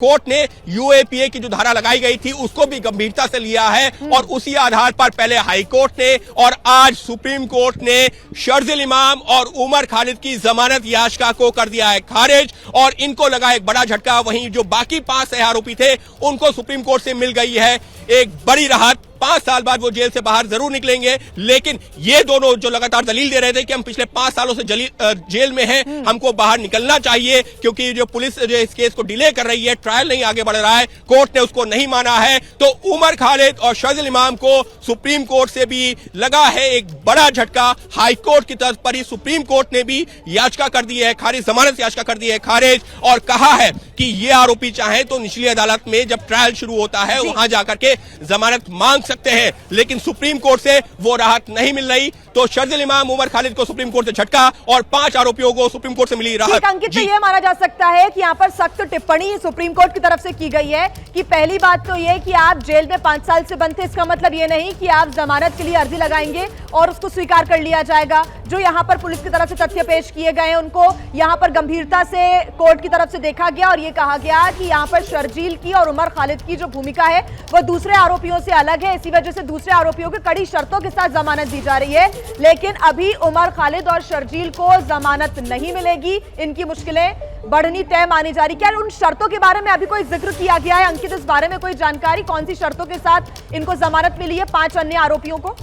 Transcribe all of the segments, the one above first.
Court ने UAPA की जो धारा लगाई गई थी उसको भी गंभीरता से लिया है और उसी आधार पर पहले हाई कोर्ट ने और आज सुप्रीम कोर्ट ने शर्जील इमाम और उमर खालिद की जमानत याचिका को कर दिया है खारिज और इनको लगा एक बड़ा झटका। वहीं जो बाकी 5 आरोपी थे उनको सुप्रीम कोर्ट से मिल गई है एक बड़ी राहत। 5 साल बाद वो जेल से बाहर जरूर निकलेंगे, लेकिन ये दोनों जो लगातार दलील दे रहे थे कि हम पिछले 5 सालों से जेल में हैं, हमको बाहर निकलना चाहिए क्योंकि जो पुलिस जो इस केस को डिले कर रही है, ट्रायल नहीं आगे बढ़ रहा है, कोर्ट ने उसको नहीं माना है। तो उमर खालिद और शर्जील इमाम को सुप्रीम कोर्ट से भी लगा है एक बड़ा झटका। हाई कोर्ट की तर्ज पर ही सुप्रीम कोर्ट ने भी याचिका कर दी है खारिज, जमानत याचिका कर दी है खारिज और कहा है कि ये आरोपी चाहे तो निचली अदालत में जब ट्रायल शुरू होता है वहां जाकर के जमानत मांग सकते हैं, लेकिन सुप्रीम कोर्ट से वो राहत नहीं मिल रही। तो शर्जील इमाम उमर खालिद को सुप्रीम कोर्ट से झटका और 5 आरोपियों को सुप्रीम कोर्ट से मिली राहत। अंकित, तो ये माना जा सकता है कि यहाँ पर सख्त टिप्पणी सुप्रीम कोर्ट की तरफ से की गई है कि पहली बात तो ये कि आप जेल में 5 साल से बंद थे, इसका मतलब ये नहीं कि आप जमानत के लिए अर्जी लगाएंगे और उसको स्वीकार कर लिया जाएगा। जो यहाँ पर पुलिस की तरफ से तथ्य पेश किए गए उनको यहाँ पर गंभीरता से कोर्ट की तरफ से देखा गया और ये कहा गया कि यहाँ पर शर्जील की और उमर खालिद की जो भूमिका है वो दूसरे आरोपियों से अलग है, इसी वजह से दूसरे आरोपियों को कड़ी शर्तों के साथ जमानत दी जा रही है। लेकिन अभी उमर खालिद और शर्जील को जमानत नहीं मिलेगी, इनकी मुश्किलें बढ़नी तय मानी जा रही। क्या उन शर्तों के बारे में अभी कोई जिक्र किया गया है अंकित? इस बारे में कोई जानकारी, कौन सी शर्तों के साथ इनको जमानत मिली है 5 अन्य आरोपियों को?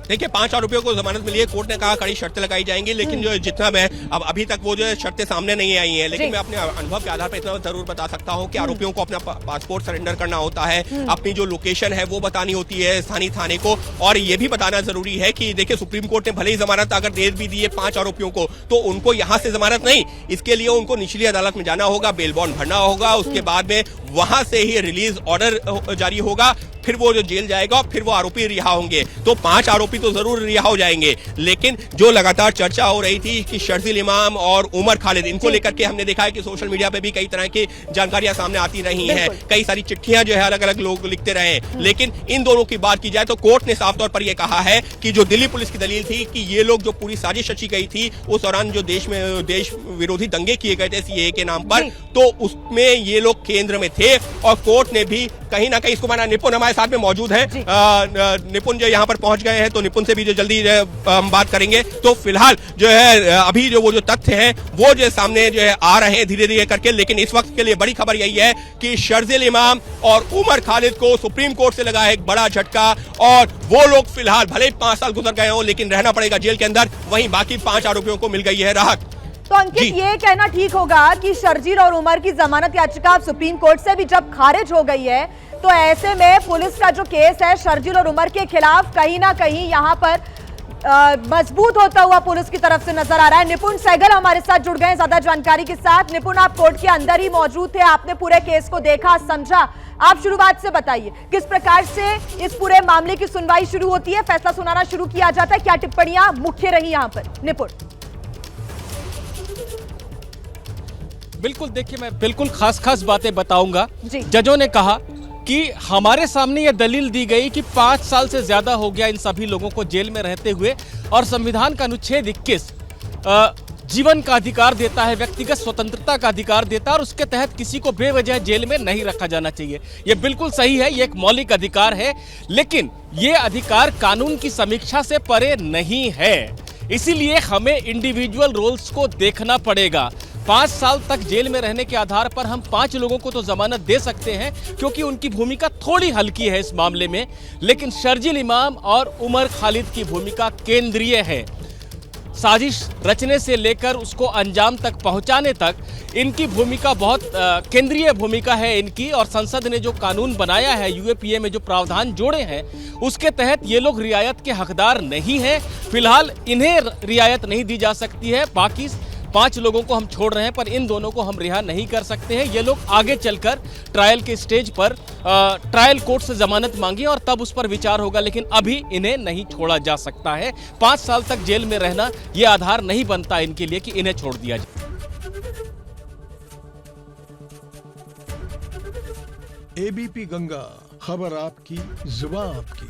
देखिए 5 आरोपियों को जमानत मिली है, कोर्ट ने कहा कड़ी शर्तें लगाई जाएंगी, लेकिन जो जितना मैं अब अभी तक वो जो शर्तें सामने नहीं आई हैं, लेकिन मैं अपने अनुभव के आधार पर इतना जरूर बता सकता हूं कि आरोपियों को अपना पासपोर्ट सरेंडर करना होता है, अपनी जो लोकेशन है वो बतानी होती है स्थानीय थाने को, और ये भी बताना जरूरी है कि देखिए सुप्रीम कोर्ट ने भले ही जमानत अगर दे भी दी है 5 आरोपियों को, तो उनको यहां से जमानत नहीं, इसके लिए उनको निचली अदालत में जाना होगा, बेल बॉन्ड भरना होगा, उसके बाद में वहां से ही रिलीज ऑर्डर जारी होगा, फिर वो जो जेल जाएगा फिर वो आरोपी रिहा होंगे। तो 5 आरोपी तो जरूर रिहा हो जाएंगे, लेकिन जो लगातार चर्चा हो रही थी कि शर्जील इमाम और उमर खालिद, इनको लेकर के हमने देखा है कि सोशल मीडिया पे भी कई तरह की जानकारियां सामने आती रही हैं, कई सारी चिट्ठियां जो है अलग अलग लोग लिखते रहे, लेकिन इन दोनों की बात की जाए तो कोर्ट ने साफ तौर पर यह कहा है कि जो दिल्ली पुलिस की दलील थी कि ये लोग जो पूरी साजिश रची गई थी उस दौरान जो देश विरोधी दंगे किए गए थे सीएए के नाम पर, तो उसमें ये लोग केंद्र में थे और कोर्ट ने भी कहीं ना कहीं इसको माना। निपुण हमारे साथ में मौजूद है, निपुण जो यहाँ पर पहुंच गए हैं, तो निपुण से भी जो जल्दी हम बात करेंगे। तो फिलहाल जो है अभी जो वो जो तथ्य हैं वो जो सामने जो है आ रहे हैं धीरे धीरे करके, लेकिन इस वक्त के लिए बड़ी खबर यही है कि शर्जील इमाम और उमर खालिद को सुप्रीम कोर्ट से लगा है एक बड़ा झटका और वो लोग फिलहाल भले 5 साल गुजर गए हों लेकिन रहना पड़ेगा जेल के अंदर, वहीं बाकी 5 आरोपियों को मिल गई है राहत। तो अंकित, ये कहना ठीक होगा कि शर्जील और उमर की जमानत याचिका सुप्रीम कोर्ट से भी जब खारिज हो गई है, तो ऐसे में पुलिस का जो केस है शर्जील और उमर के खिलाफ कहीं ना कहीं यहाँ पर मजबूत होता हुआ पुलिस की तरफ से नजर आ रहा है। निपुण सहगल हमारे साथ जुड़ गए ज्यादा जानकारी के साथ। निपुण, आप कोर्ट के अंदर ही मौजूद थे, आपने पूरे केस को देखा, समझा, आप शुरुआत से बताइए किस प्रकार से इस पूरे मामले की सुनवाई शुरू होती है, फैसला सुनाना शुरू किया जाता है, क्या टिप्पणियां मुख्य रही यहाँ पर? निपुण। बिल्कुल, देखिए मैं बिल्कुल खास बातें बताऊंगा। जजों ने कहा कि हमारे सामने यह दलील दी गई कि 5 साल से ज्यादा हो गया इन सभी लोगों को जेल में रहते हुए और संविधान का अनुच्छेद 21 जीवन का अधिकार देता है, व्यक्तिगत स्वतंत्रता का अधिकार देता है और उसके तहत किसी को बेवजह जेल में नहीं रखा जाना चाहिए। यह बिल्कुल सही है, यह एक मौलिक अधिकार है, लेकिन यह अधिकार कानून की समीक्षा से परे नहीं है, इसीलिए हमें इंडिविजुअल रोल्स को देखना पड़ेगा। 5 साल तक जेल में रहने के आधार पर हम 5 लोगों को तो जमानत दे सकते हैं क्योंकि उनकी भूमिका थोड़ी हल्की है इस मामले में, लेकिन शर्जील इमाम और उमर खालिद की भूमिका केंद्रीय है। साजिश रचने से लेकर उसको अंजाम तक पहुंचाने तक इनकी भूमिका बहुत केंद्रीय भूमिका है इनकी, और संसद ने जो कानून बनाया है, यूएपीए में जो प्रावधान जोड़े हैं, उसके तहत ये लोग रियायत के हकदार नहीं हैं। फिलहाल इन्हें रियायत नहीं दी जा सकती है, बाकी 5 लोगों को हम छोड़ रहे हैं, पर इन दोनों को हम रिहा नहीं कर सकते हैं। ये लोग आगे चलकर ट्रायल के स्टेज पर ट्रायल कोर्ट से जमानत मांगी और तब उस पर विचार होगा, लेकिन अभी इन्हें नहीं छोड़ा जा सकता है। 5 साल तक जेल में रहना ये आधार नहीं बनता इनके लिए कि इन्हें छोड़ दिया जाए। एबीपी गंगा, खबर आपकी, जुबान आपकी।